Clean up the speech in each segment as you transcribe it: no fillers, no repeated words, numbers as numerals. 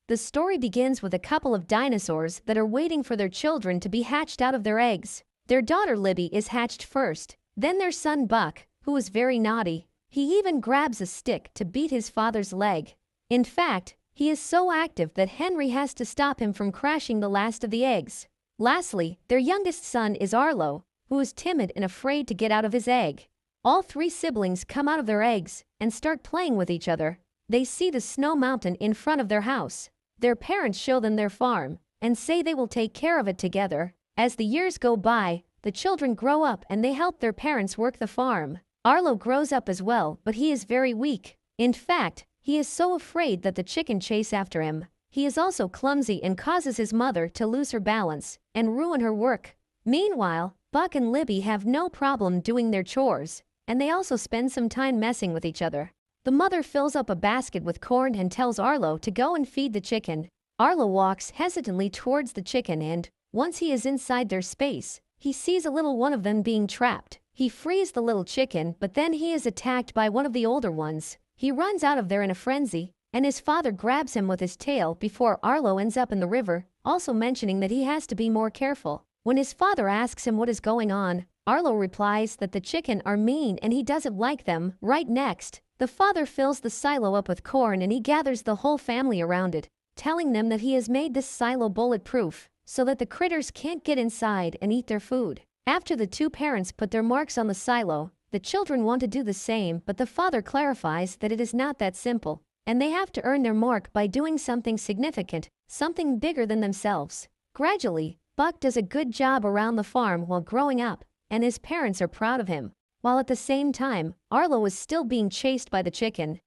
The story begins with a couple of dinosaurs that are waiting for their children to be hatched out of their eggs. Their daughter Libby is hatched first, then their son Buck, who is very naughty. He even grabs a stick to beat his father's leg. In fact, he is so active that Henry has to stop him from crashing the last of the eggs. Lastly, their youngest son is Arlo, who is timid and afraid to get out of his egg. All three siblings come out of their eggs and start playing with each other. They see the snow mountain in front of their house. Their parents show them their farm and say they will take care of it together. As the years go by, the children grow up and they help their parents work the farm. Arlo grows up as well, but he is very weak. In fact, he is so afraid that the chicken chase after him. He is also clumsy and causes his mother to lose her balance and ruin her work. Meanwhile, Buck and Libby have no problem doing their chores, and they also spend some time messing with each other. The mother fills up a basket with corn and tells Arlo to go and feed the chicken. Arlo walks hesitantly towards the chicken and, once he is inside their space, he sees a little one of them being trapped. He frees the little chicken, but then he is attacked by one of the older ones. He runs out of there in a frenzy, and his father grabs him with his tail before Arlo ends up in the river, also mentioning that he has to be more careful. When his father asks him what is going on, Arlo replies that the chicken are mean and he doesn't like them. Right next, the father fills the silo up with corn and he gathers the whole family around it, telling them that he has made this silo bulletproof so that the critters can't get inside and eat their food. After the two parents put their marks on the silo, the children want to do the same, but the father clarifies that it is not that simple, and they have to earn their mark by doing something significant, something bigger than themselves. Gradually, Buck does a good job around the farm while growing up, and his parents are proud of him, while at the same time, Arlo is still being chased by the chicken.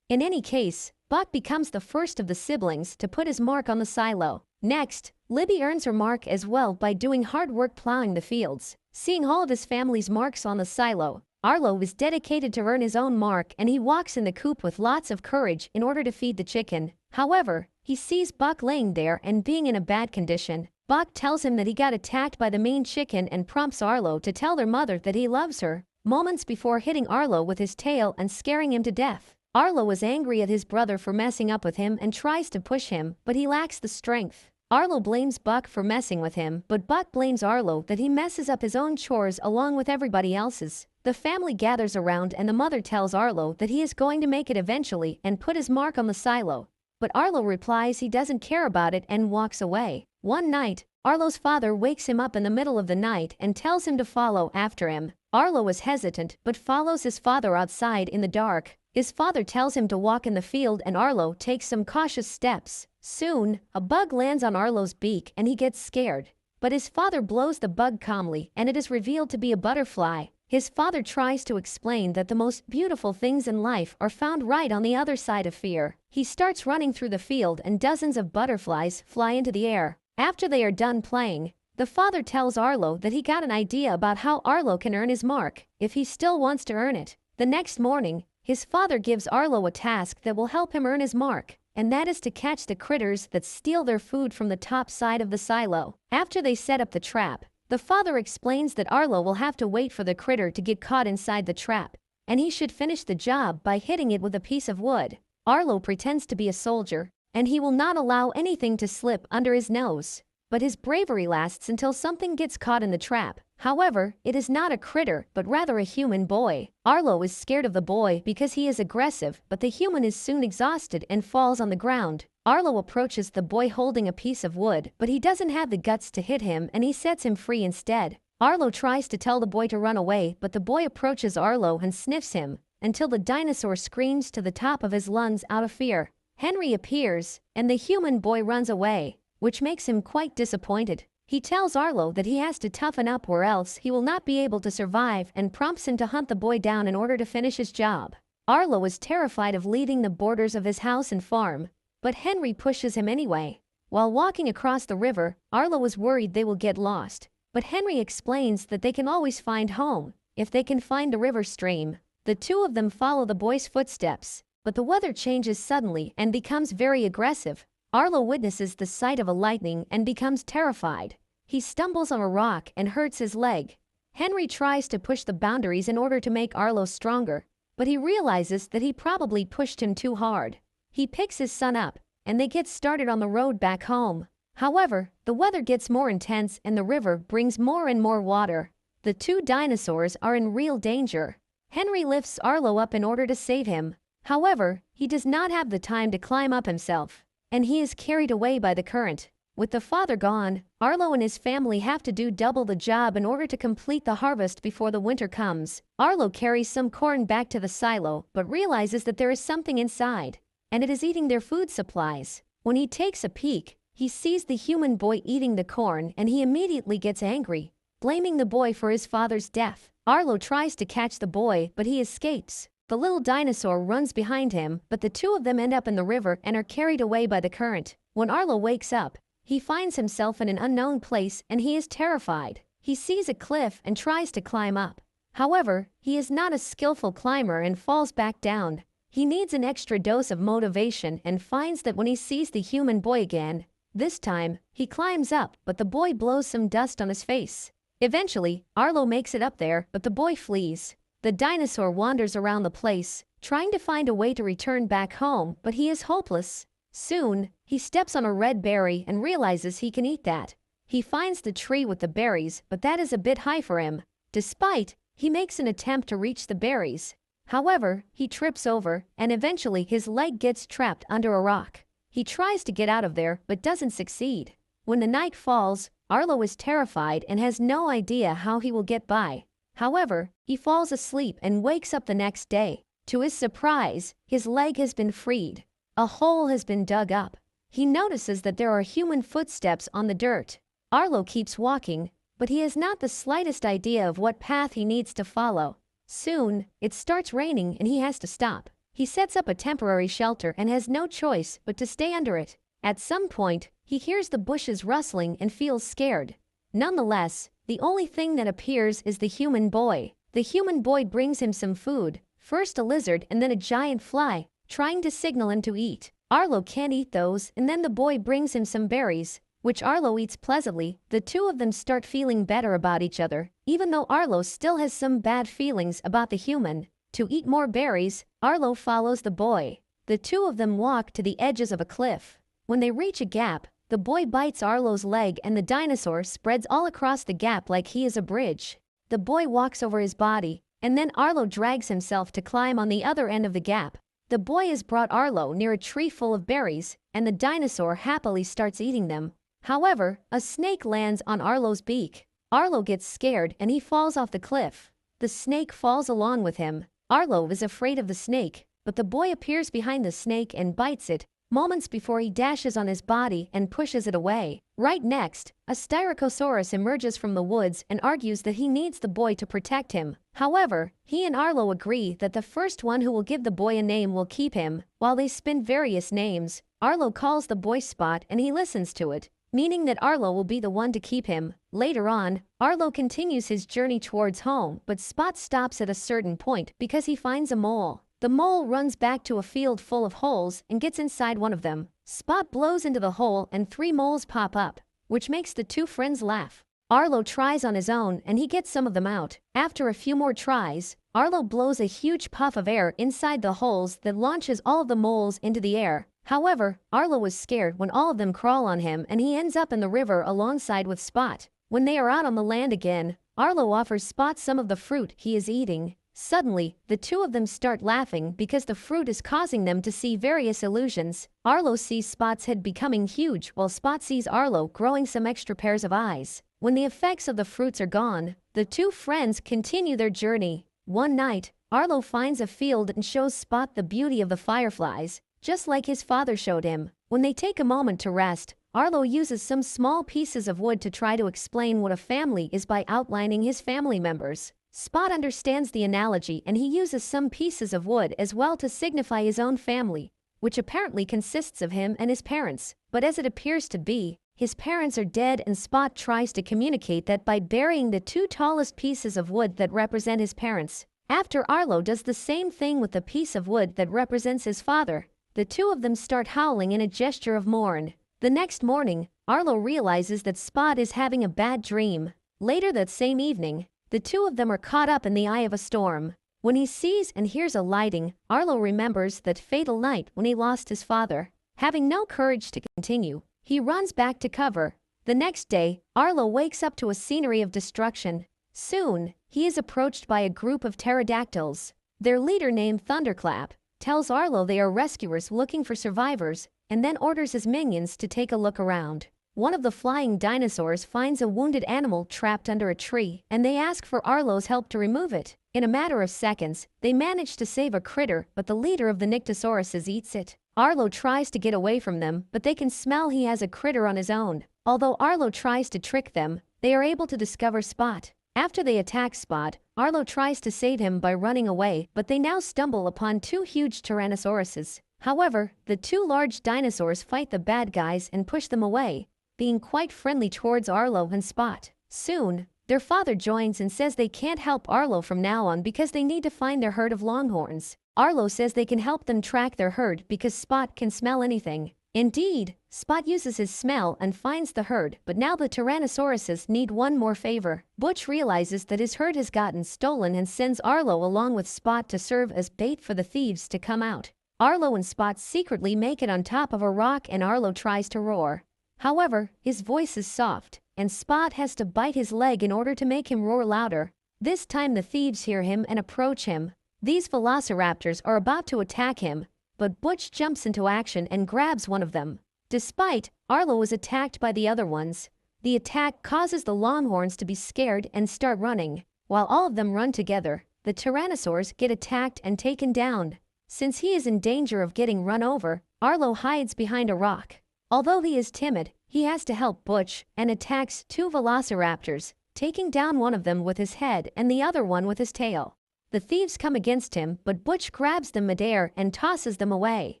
In any case, Buck becomes the first of the siblings to put his mark on the silo. Next, Libby earns her mark as well by doing hard work plowing the fields. Seeing all of his family's marks on the silo, Arlo is dedicated to earn his own mark and he walks in the coop with lots of courage in order to feed the chicken. However, he sees Buck laying there and being in a bad condition. Buck tells him that he got attacked by the mean chicken and prompts Arlo to tell their mother that he loves her, moments before hitting Arlo with his tail and scaring him to death. Arlo is angry at his brother for messing up with him and tries to push him, but he lacks the strength. Arlo blames Buck for messing with him, but Buck blames Arlo that he messes up his own chores along with everybody else's. The family gathers around and the mother tells Arlo that he is going to make it eventually and put his mark on the silo. But Arlo replies he doesn't care about it and walks away. One night, Arlo's father wakes him up in the middle of the night and tells him to follow after him. Arlo is hesitant but follows his father outside in the dark. His father tells him to walk in the field and Arlo takes some cautious steps. Soon, a bug lands on Arlo's beak and he gets scared. But his father blows the bug calmly and it is revealed to be a butterfly. His father tries to explain that the most beautiful things in life are found right on the other side of fear. He starts running through the field and dozens of butterflies fly into the air. After they are done playing, the father tells Arlo that he got an idea about how Arlo can earn his mark, if he still wants to earn it. The next morning, his father gives Arlo a task that will help him earn his mark, and that is to catch the critters that steal their food from the top side of the silo. After they set up the trap, the father explains that Arlo will have to wait for the critter to get caught inside the trap, and he should finish the job by hitting it with a piece of wood. Arlo pretends to be a soldier, and he will not allow anything to slip under his nose. But his bravery lasts until something gets caught in the trap. However, it is not a critter, but rather a human boy. Arlo is scared of the boy because he is aggressive, but the human is soon exhausted and falls on the ground. Arlo approaches the boy holding a piece of wood, but he doesn't have the guts to hit him and he sets him free instead. Arlo tries to tell the boy to run away, but the boy approaches Arlo and sniffs him, until the dinosaur screams to the top of his lungs out of fear. Henry appears, and the human boy runs away, which makes him quite disappointed. He tells Arlo that he has to toughen up or else he will not be able to survive and prompts him to hunt the boy down in order to finish his job. Arlo is terrified of leaving the borders of his house and farm, but Henry pushes him anyway. While walking across the river, Arlo is worried they will get lost, but Henry explains that they can always find home if they can find the river stream. The two of them follow the boy's footsteps, but the weather changes suddenly and becomes very aggressive. Arlo witnesses the sight of a lightning and becomes terrified. He stumbles on a rock and hurts his leg. Henry tries to push the boundaries in order to make Arlo stronger, but he realizes that he probably pushed him too hard. He picks his son up, and they get started on the road back home. However, the weather gets more intense and the river brings more and more water. The two dinosaurs are in real danger. Henry lifts Arlo up in order to save him. However, he does not have the time to climb up himself, and he is carried away by the current. With the father gone, Arlo and his family have to do double the job in order to complete the harvest before the winter comes. Arlo carries some corn back to the silo but realizes that there is something inside, and it is eating their food supplies. When he takes a peek, he sees the human boy eating the corn and he immediately gets angry, blaming the boy for his father's death. Arlo tries to catch the boy but he escapes. The little dinosaur runs behind him, but the two of them end up in the river and are carried away by the current. When Arlo wakes up, he finds himself in an unknown place and he is terrified. He sees a cliff and tries to climb up. However, he is not a skillful climber and falls back down. He needs an extra dose of motivation and finds that when he sees the human boy again, this time, he climbs up but the boy blows some dust on his face. Eventually, Arlo makes it up there but the boy flees. The dinosaur wanders around the place, trying to find a way to return back home, but he is hopeless. Soon, he steps on a red berry and realizes he can eat that. He finds the tree with the berries, but that is a bit high for him. Despite, he makes an attempt to reach the berries. However, he trips over, and eventually his leg gets trapped under a rock. He tries to get out of there, but doesn't succeed. When the night falls, Arlo is terrified and has no idea how he will get by. However, he falls asleep and wakes up the next day. To his surprise, his leg has been freed. A hole has been dug up. He notices that there are human footsteps on the dirt. Arlo keeps walking, but he has not the slightest idea of what path he needs to follow. Soon, it starts raining and he has to stop. He sets up a temporary shelter and has no choice but to stay under it. At some point, he hears the bushes rustling and feels scared. Nonetheless, the only thing that appears is the human boy. The human boy brings him some food, first a lizard and then a giant fly, trying to signal him to eat. Arlo can't eat those, and then the boy brings him some berries, which Arlo eats pleasantly. The two of them start feeling better about each other, even though Arlo still has some bad feelings about the human. To eat more berries, Arlo follows the boy. The two of them walk to the edges of a cliff. When they reach a gap, the boy bites Arlo's leg and the dinosaur spreads all across the gap like he is a bridge. The boy walks over his body, and then Arlo drags himself to climb on the other end of the gap. The boy has brought Arlo near a tree full of berries, and the dinosaur happily starts eating them. However, a snake lands on Arlo's beak. Arlo gets scared and he falls off the cliff. The snake falls along with him. Arlo is afraid of the snake, but the boy appears behind the snake and bites it, moments before he dashes on his body and pushes it away. Right next, a Styracosaurus emerges from the woods and argues that he needs the boy to protect him. However, he and Arlo agree that the first one who will give the boy a name will keep him. While they spin various names, Arlo calls the boy Spot and he listens to it, meaning that Arlo will be the one to keep him. Later on, Arlo continues his journey towards home, but Spot stops at a certain point because he finds a mole. The mole runs back to a field full of holes and gets inside one of them. Spot blows into the hole and 3 moles pop up, which makes the two friends laugh. Arlo tries on his own and he gets some of them out. After a few more tries, Arlo blows a huge puff of air inside the holes that launches all of the moles into the air. However, Arlo is scared when all of them crawl on him and he ends up in the river alongside with Spot. When they are out on the land again, Arlo offers Spot some of the fruit he is eating. Suddenly, the two of them start laughing because the fruit is causing them to see various illusions. Arlo sees Spot's head becoming huge while Spot sees Arlo growing some extra pairs of eyes. When the effects of the fruits are gone, the two friends continue their journey. One night, Arlo finds a field and shows Spot the beauty of the fireflies, just like his father showed him. When they take a moment to rest, Arlo uses some small pieces of wood to try to explain what a family is by outlining his family members. Spot understands the analogy and he uses some pieces of wood as well to signify his own family, which apparently consists of him and his parents. But as it appears to be, his parents are dead and Spot tries to communicate that by burying the 2 tallest pieces of wood that represent his parents. After Arlo does the same thing with the piece of wood that represents his father, the two of them start howling in a gesture of mourn. The next morning, Arlo realizes that Spot is having a bad dream. Later that same evening, the two of them are caught up in the eye of a storm. When he sees and hears a lighting, Arlo remembers that fatal night when he lost his father. Having no courage to continue, he runs back to cover. The next day, Arlo wakes up to a scenery of destruction. Soon, he is approached by a group of pterodactyls. Their leader, named Thunderclap, tells Arlo they are rescuers looking for survivors, and then orders his minions to take a look around. One of the flying dinosaurs finds a wounded animal trapped under a tree, and they ask for Arlo's help to remove it. In a matter of seconds, they manage to save a critter, but the leader of the Nyctosauruses eats it. Arlo tries to get away from them, but they can smell he has a critter on his own. Although Arlo tries to trick them, they are able to discover Spot. After they attack Spot, Arlo tries to save him by running away, but they now stumble upon two huge Tyrannosauruses. However, the two large dinosaurs fight the bad guys and push them away, being quite friendly towards Arlo and Spot. Soon, their father joins and says they can't help Arlo from now on because they need to find their herd of longhorns. Arlo says they can help them track their herd because Spot can smell anything. Indeed, Spot uses his smell and finds the herd, but now the Tyrannosauruses need one more favor. Butch realizes that his herd has gotten stolen and sends Arlo along with Spot to serve as bait for the thieves to come out. Arlo and Spot secretly make it on top of a rock and Arlo tries to roar. However, his voice is soft, and Spot has to bite his leg in order to make him roar louder. This time the thieves hear him and approach him. These velociraptors are about to attack him, but Butch jumps into action and grabs one of them. Despite Arlo is attacked by the other ones, the attack causes the longhorns to be scared and start running. While all of them run together, the tyrannosaurs get attacked and taken down. Since he is in danger of getting run over, Arlo hides behind a rock. Although he is timid, he has to help Butch and attacks two velociraptors, taking down one of them with his head and the other one with his tail. The thieves come against him, but Butch grabs them midair and tosses them away.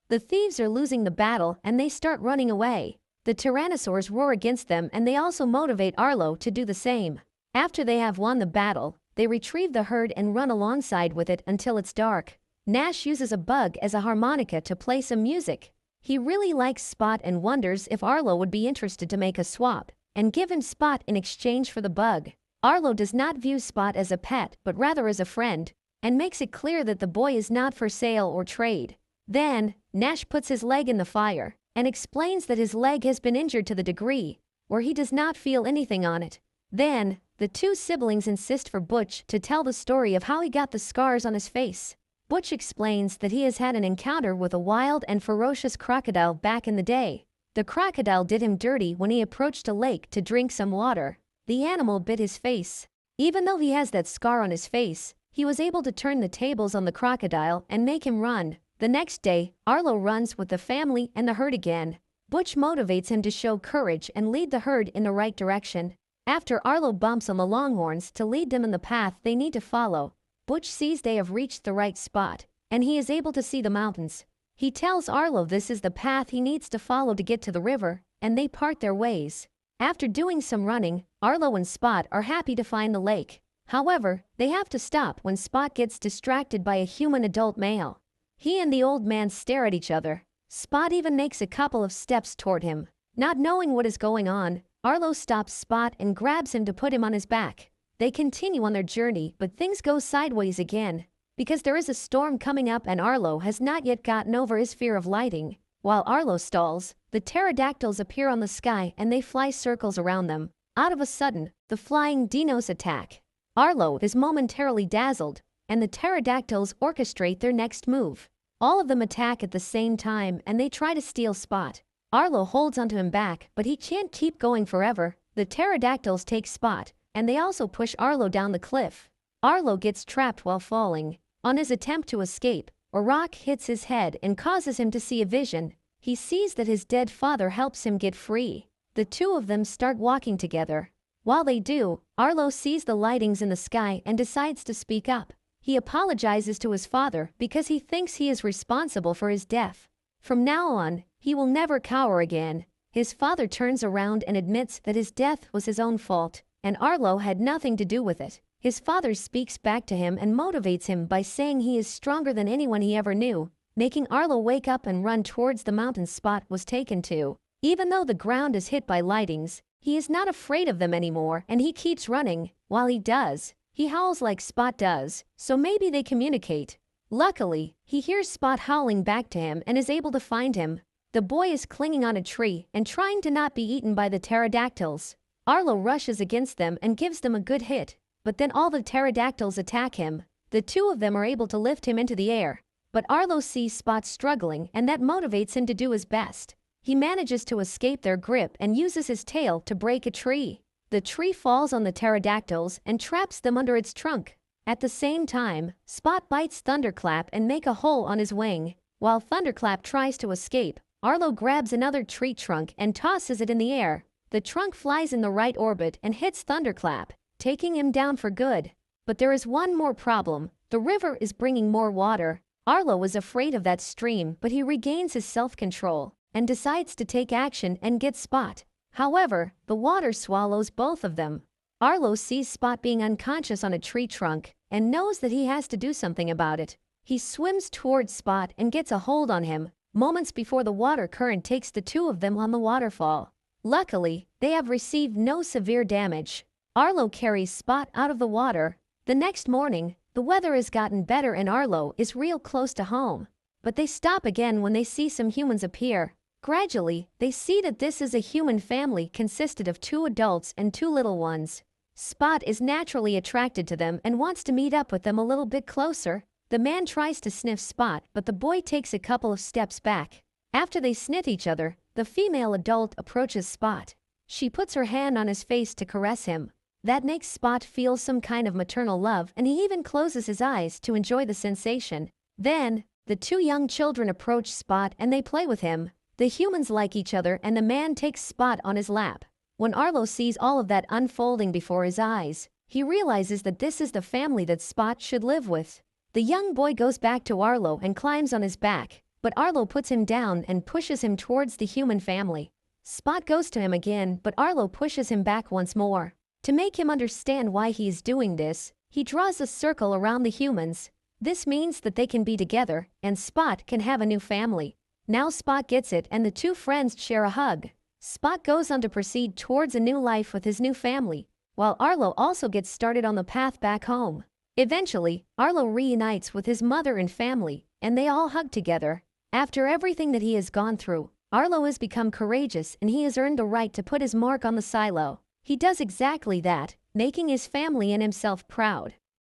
The thieves are losing the battle and they start running away. The tyrannosaurs roar against them and they also motivate Arlo to do the same. After they have won the battle, they retrieve the herd and run alongside with it until it's dark. Nash uses a bug as a harmonica to play some music. He really likes Spot and wonders if Arlo would be interested to make a swap and give him Spot in exchange for the bug. Arlo does not view Spot as a pet but rather as a friend, and makes it clear that the boy is not for sale or trade. Then, Nash puts his leg in the fire, and explains that his leg has been injured to the degree where he does not feel anything on it. Then, the two siblings insist for Butch to tell the story of how he got the scars on his face. Butch explains that he has had an encounter with a wild and ferocious crocodile back in the day. The crocodile did him dirty when he approached a lake to drink some water. The animal bit his face. Even though he has that scar on his face, he was able to turn the tables on the crocodile and make him run. The next day, Arlo runs with the family and the herd again. Butch motivates him to show courage and lead the herd in the right direction. After Arlo bumps on the longhorns to lead them in the path they need to follow, Butch sees they have reached the right spot, and he is able to see the mountains. He tells Arlo this is the path he needs to follow to get to the river, and they part their ways. After doing some running, Arlo and Spot are happy to find the lake. However, they have to stop when Spot gets distracted by a human adult male. He and the old man stare at each other. Spot even makes a couple of steps toward him. Not knowing what is going on, Arlo stops Spot and grabs him to put him on his back. They continue on their journey, but things go sideways again, because there is a storm coming up and Arlo has not yet gotten over his fear of lighting. While Arlo stalls, the pterodactyls appear on the sky and they fly circles around them. Out of a sudden, the flying dinos attack. Arlo is momentarily dazzled, and the pterodactyls orchestrate their next move. All of them attack at the same time and they try to steal Spot. Arlo holds onto him back, but he can't keep going forever. The pterodactyls take Spot, and they also push Arlo down the cliff. Arlo gets trapped while falling. On his attempt to escape, a rock hits his head and causes him to see a vision. He sees that his dead father helps him get free. The two of them start walking together. While they do, Arlo sees the lightings in the sky and decides to speak up. He apologizes to his father because he thinks he is responsible for his death. From now on, he will never cower again. His father turns around and admits that his death was his own fault, and Arlo had nothing to do with it. His father speaks back to him and motivates him by saying he is stronger than anyone he ever knew, making Arlo wake up and run towards the mountain Spot was taken to. Even though the ground is hit by lightings, he is not afraid of them anymore and he keeps running. While he does, he howls like Spot does, so maybe they communicate. Luckily, he hears Spot howling back to him and is able to find him. The boy is clinging on a tree and trying to not be eaten by the pterodactyls. Arlo rushes against them and gives them a good hit, but then all the pterodactyls attack him. The two of them are able to lift him into the air, but Arlo sees Spot struggling and that motivates him to do his best. He manages to escape their grip and uses his tail to break a tree. The tree falls on the pterodactyls and traps them under its trunk. At the same time, Spot bites Thunderclap and makes a hole on his wing. While Thunderclap tries to escape, Arlo grabs another tree trunk and tosses it in the air. The trunk flies in the right orbit and hits Thunderclap, taking him down for good. But there is one more problem. The river is bringing more water. Arlo was afraid of that stream, but he regains his self-control and decides to take action and get Spot. However, the water swallows both of them. Arlo sees Spot being unconscious on a tree trunk and knows that he has to do something about it. He swims towards Spot and gets a hold on him, moments before the water current takes the two of them on the waterfall. Luckily, they have received no severe damage. Arlo carries Spot out of the water. The next morning, the weather has gotten better and Arlo is real close to home. But they stop again when they see some humans appear. Gradually, they see that this is a human family consisted of 2 adults and 2 little ones. Spot is naturally attracted to them and wants to meet up with them a little bit closer. The man tries to sniff Spot, but the boy takes a couple of steps back. After they sniff each other, the female adult approaches Spot. She puts her hand on his face to caress him. That makes Spot feel some kind of maternal love, and he even closes his eyes to enjoy the sensation. Then, the 2 young children approach Spot and they play with him. The humans like each other and the man takes Spot on his lap. When Arlo sees all of that unfolding before his eyes, he realizes that this is the family that Spot should live with. The young boy goes back to Arlo and climbs on his back, but Arlo puts him down and pushes him towards the human family. Spot goes to him again, but Arlo pushes him back once more. To make him understand why he is doing this, he draws a circle around the humans. This means that they can be together and Spot can have a new family. Now Spot gets it and the 2 friends share a hug. Spot goes on to proceed towards a new life with his new family, while Arlo also gets started on the path back home. Eventually, Arlo reunites with his mother and family, and they all hug together. After everything that he has gone through, Arlo has become courageous and he has earned the right to put his mark on the silo. He does exactly that, making his family and himself proud.